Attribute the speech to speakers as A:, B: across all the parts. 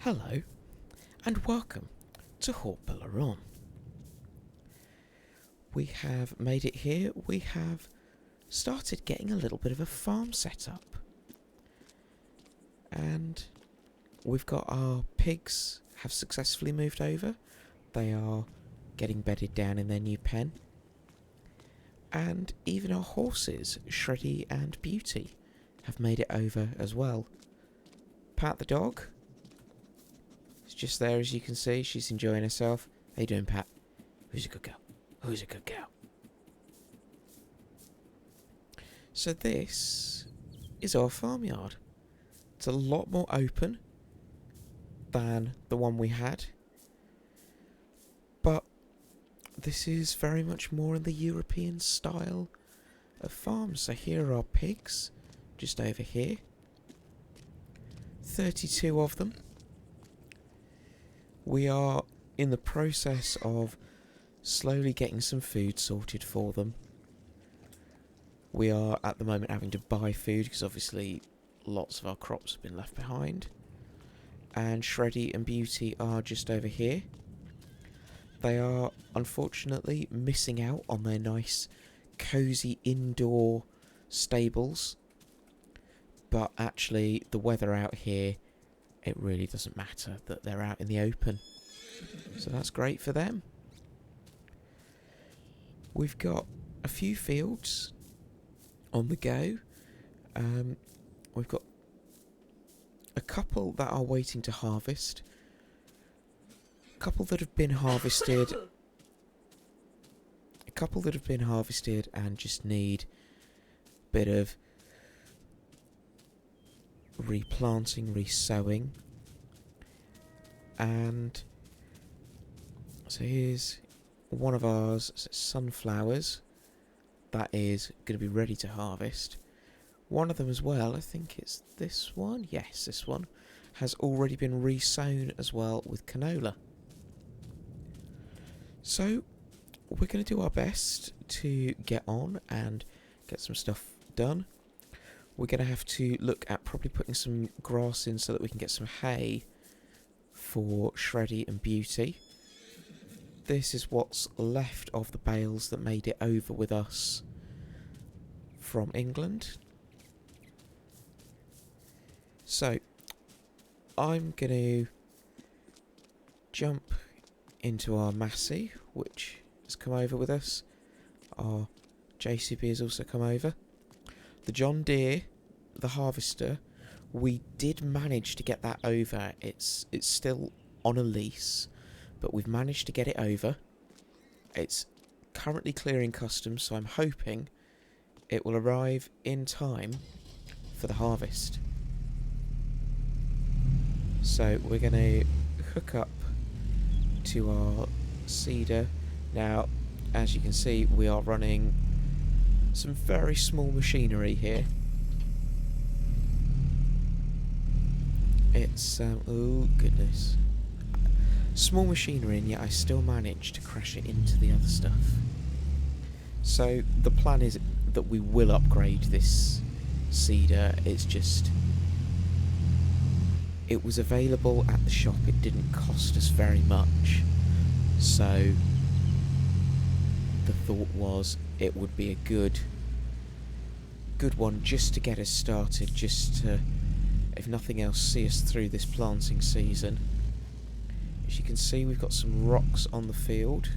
A: Hello, and welcome to Haut-Beyleron. We have made it here. We have started getting a little bit of a farm set up. And we've got our pigs have successfully moved over. They are getting bedded down in their new pen. And even our horses, Shreddy and Beauty, have made it over as well. Pat the dog. It's just there, as you can see. She's enjoying herself. How you doing, Pat? Who's a good girl? Who's a good girl? So this is our farmyard. It's a lot more open than the one we had. But this is very much more in the European style of farms. So here are our pigs, just over here. 32 of them. We are in the process of slowly getting some food sorted for them. We are at the moment having to buy food because obviously lots of our crops have been left behind. And Shreddy and Beauty are just over here. They are unfortunately missing out on their nice cosy indoor stables. But actually the weather out here, it really doesn't matter that they're out in the open. So that's great for them. We've got a few fields on the go. We've got a couple that are waiting to harvest. A couple that have been harvested. A couple that have been harvested and just need a bit of replanting, resowing. And so here's one of ours, sunflowers, that is going to be ready to harvest. One of them as well, I think it's this one, yes, this one, has already been resown as well with canola. So we're going to do our best to get on and get some stuff done. We're going to have to look at probably putting some grass in so that we can get some hay for Shreddy and Beauty. This is what's left of the bales that made it over with us from England. So, I'm going to jump into our Massey, which has come over with us. Our JCB has also come over. The John Deere, the harvester, we did manage to get that over. It's still on a lease, but we've managed to get it over. It's currently clearing customs, so I'm hoping it will arrive in time for the harvest. So we're going to hook up to our seeder. Now, as you can see, we are running some very small machinery here. It's, oh goodness. Small machinery, and yet I still manage to crash it into the other stuff. So the plan is that we will upgrade this seeder. It's just, it was available at the shop. It didn't cost us very much. So the thought was it would be a good one just to get us started, just to, if nothing else, see us through this planting season. As you can see, we've got some rocks on the field.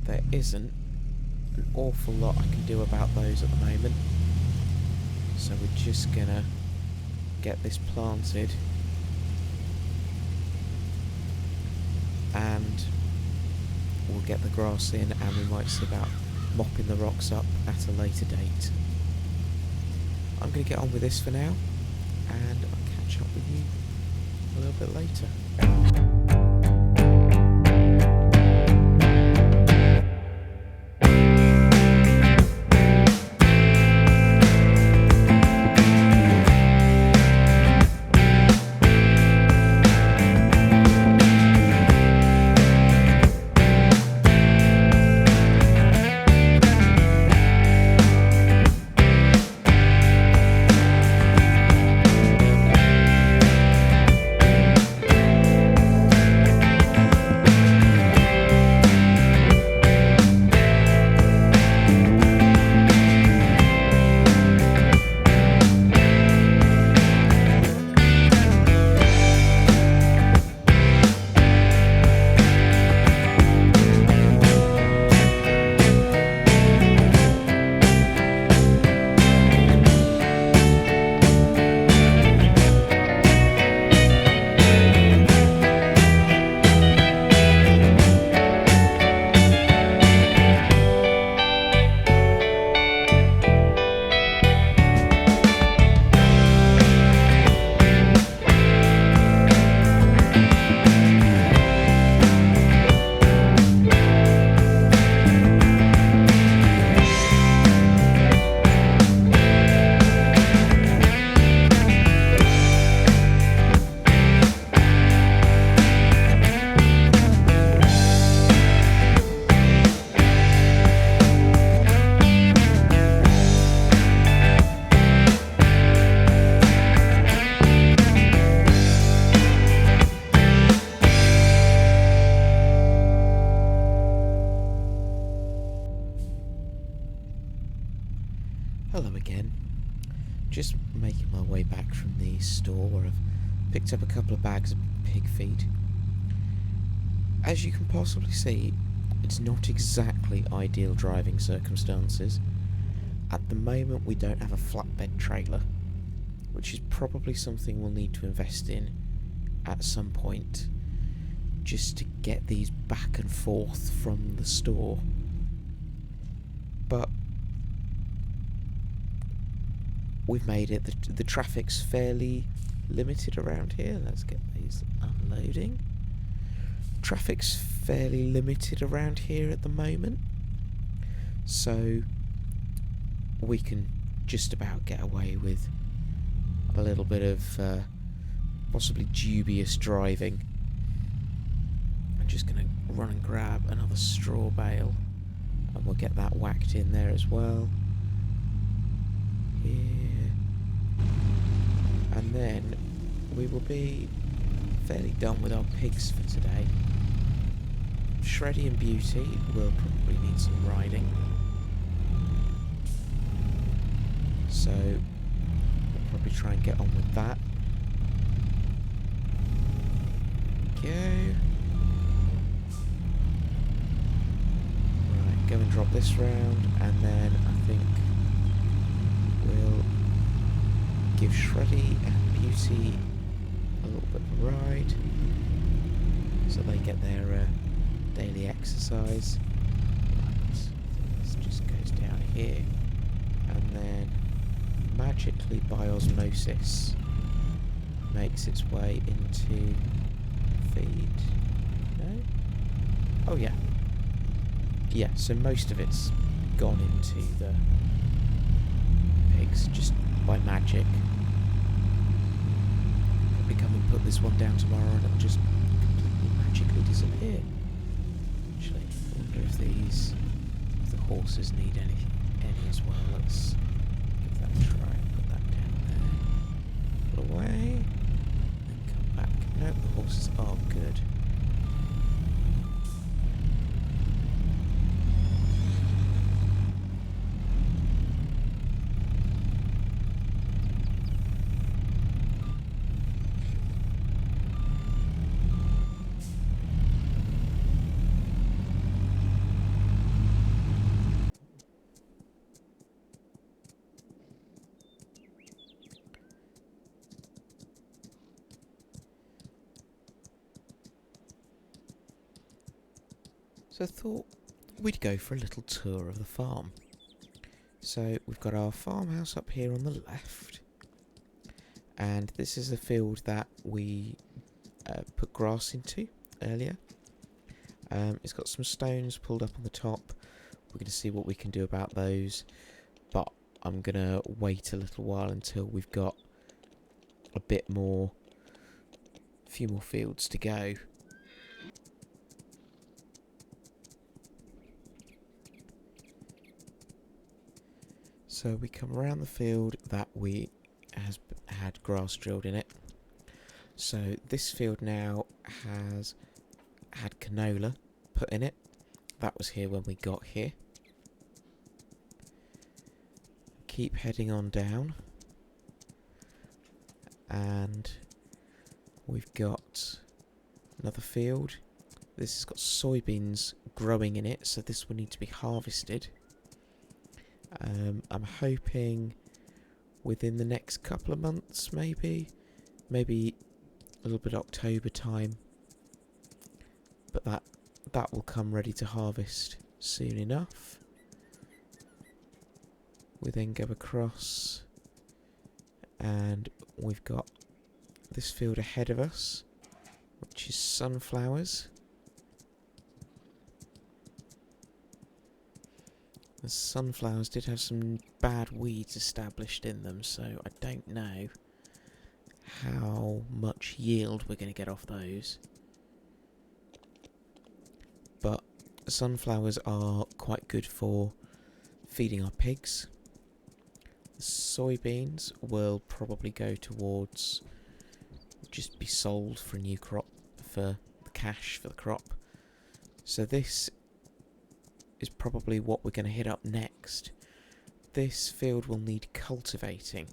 A: There isn't an awful lot I can do about those at the moment, so we're just gonna get this planted and we'll get the grass in, and we might see about mopping the rocks up at a later date. I'm going to get on with this for now, and I'll catch up with you a little bit later. making my way back from the store where I've picked up a couple of bags of pig feed. As you can possibly see, it's not exactly ideal driving circumstances. At the moment we don't have a flatbed trailer, which is probably something we'll need to invest in at some point, just to get these back and forth from the store. But we've made it. The traffic's fairly limited around here. Let's get these unloading. Traffic's fairly limited around here at the moment, so we can just about get away with a little bit of possibly dubious driving. I'm just going to run and grab another straw bale, and we'll get that whacked in there as well. Here. And then we will be fairly done with our pigs for today. Shreddy and Beauty will probably need some riding, so we'll probably try and get on with that. Go. Right, go and drop this round, and then I think we'll give Shreddy and Beauty a little bit of a ride, so they get their daily exercise. Right, this just goes down here, and then magically by osmosis makes its way into feed. No? Oh yeah. Yeah, so most of it's gone into the pigs just by magic. Probably come and put this one down tomorrow and it'll just completely magically disappear. Actually, I wonder if if the horses need any as well. Let's give that a try. Put that down there. Pull away. Then come back. Nope, the horses are good. So I thought we'd go for a little tour of the farm. So we've got our farmhouse up here on the left, and this is a field that we put grass into earlier. It's got some stones pulled up on the top. We're going to see what we can do about those, but I'm going to wait a little while until we've got a few more fields to go. So we come around the field that has had grass drilled in it. So this field now has had canola put in it. That was here when we got here. Keep heading on down. And we've got another field. This has got soybeans growing in it, so this will need to be harvested. I'm hoping within the next couple of months, maybe a little bit October time, but that will come ready to harvest soon enough. We then go across, and we've got this field ahead of us, which is sunflowers. The sunflowers did have some bad weeds established in them, so I don't know how much yield we're going to get off those. But sunflowers are quite good for feeding our pigs. The soybeans will probably go towards just be sold for a new crop, for the cash for the crop. So this is probably what we're going to hit up next. This field will need cultivating.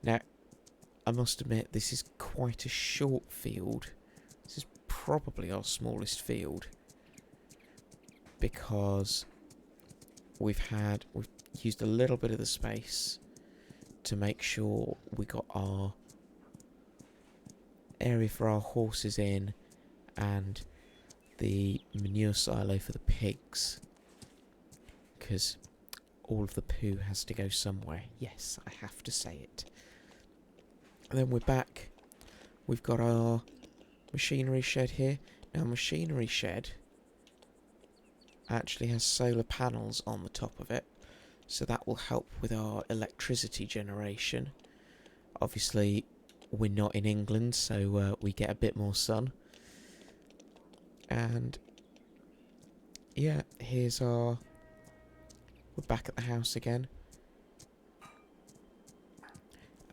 A: Now, I must admit, this is quite a short field. This is probably our smallest field, because we've used a little bit of the space to make sure we got our area for our horses in and the manure silo for the pigs, because all of the poo has to go somewhere. Yes, I have to say it. And then we're back. We've got our machinery shed here. Now, machinery shed actually has solar panels on the top of it, so that will help with our electricity generation. Obviously, we're not in England, so we get a bit more sun. And yeah, we're back at the house again.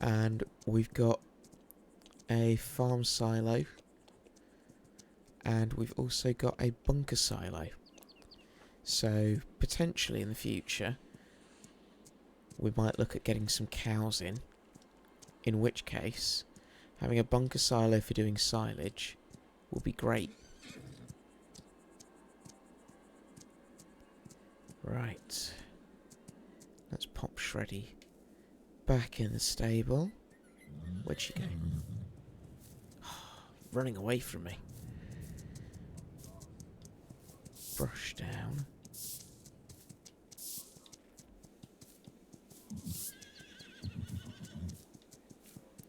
A: And we've got a farm silo, and we've also got a bunker silo. So potentially in the future, we might look at getting some cows in which case having a bunker silo for doing silage will be great. Right, let's pop Shreddy back in the stable. Where'd she go? Running away from me. Brush down.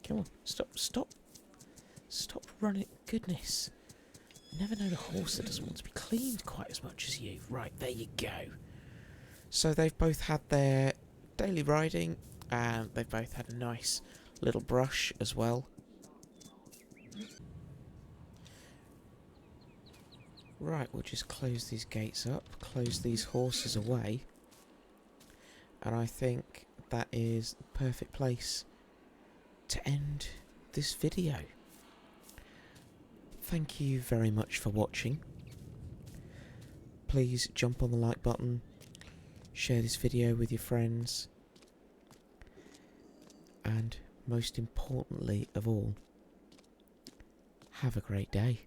A: Come on, stop running. Goodness. Never know the horse that doesn't want to be cleaned quite as much as you. Right, there you go. So they've both had their daily riding, and they've both had a nice little brush as well. Right, we'll just close these gates up, close these horses away, and I think that is the perfect place to end this video. Thank you very much for watching. Please jump on the like button, share this video with your friends, and most importantly of all, have a great day.